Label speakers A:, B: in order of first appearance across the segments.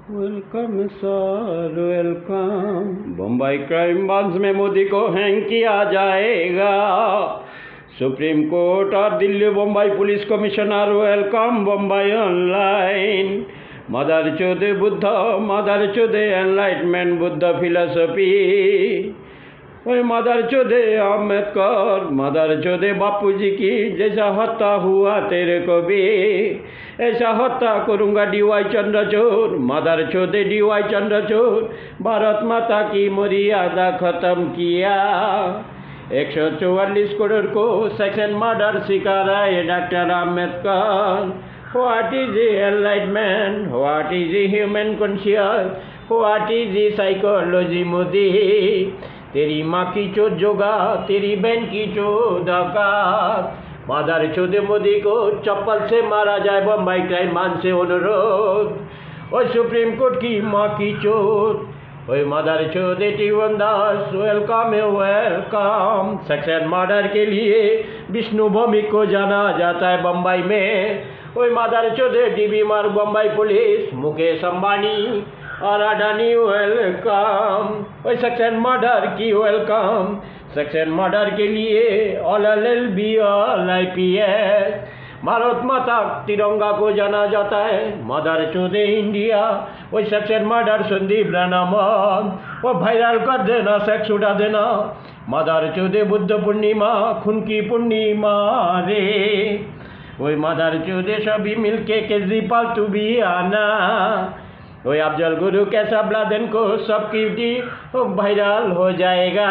A: Welcome sir welcome. Bombay crime branch में मोदी को hang किया जाएगा। सुप्रीम कोर्ट और Delhi Bombay police commissioner welcome Bombay online. मदर चौधरी बुद्ध, मदर चौधरी एनलाइटमेंट बुद्ध फिलोसफी। वही मदर चौधरी अम्बेडकर, मदर चौधरी बापू जी की जैसा हत्या हुआ तेरे को भी ऐसा हत्या करूंगा डीवाई चंद्रचूड़। मदर चौधरी डीवाई चंद्रचूड़ भारत माता की मर्यादा खत्म किया। 144 करोड़ को सेक्शन मर्डर शिकारा है doctor Ambedkar. What is the enlightenment? What is the human conscience? What is the psychology Modi? तेरी माँ की चोट जोगा, तेरी बहन की चोट औकात। मदर चौधरी मोदी को चप्पल से मारा जाए बम्बई क्राइम ब्रांच से अनुरोध। और सुप्रीम कोर्ट की माँ की चोट। वही मदर चौधरी टीवन दास वेलकम वेलकम। सेक्शन मर्डर के लिए विष्णु भौमिक को जाना जाता है बम्बई में। वही मदर चौधरी डीबी मार बम्बई पुलिस मुकेश अंबानी और अडानी वेलकम। वही सेक्शन मर्डर की वेलकम। सेक्शन मर्डर के लिए all LLB all IPS। Bharat माता तिरंगा को जाना जाता है मदर चौधरी इंडिया। वही सेक्शन मर्डर संदीप राणा वो वायरल कर देना, सेक्स उड़ा देना। मदर चौधरी बुद्ध पूर्णिमा खून की पूर्णिमा रे। वही मदर चौधरी सभी मिलके केजरीवाल तू भी आना। वही अफजल गुरु कैसा ब्लादेन को सबकी वायरल हो जाएगा,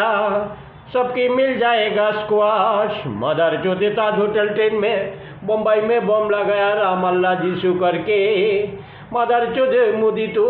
A: सबकी मिल जाएगा स्क्वाश। मदर चौधरी ताज होटल ट्रेन में बम्बई में बम लगाया राम अल्लाह जीसू करके। मदर चौधरी मोदी तो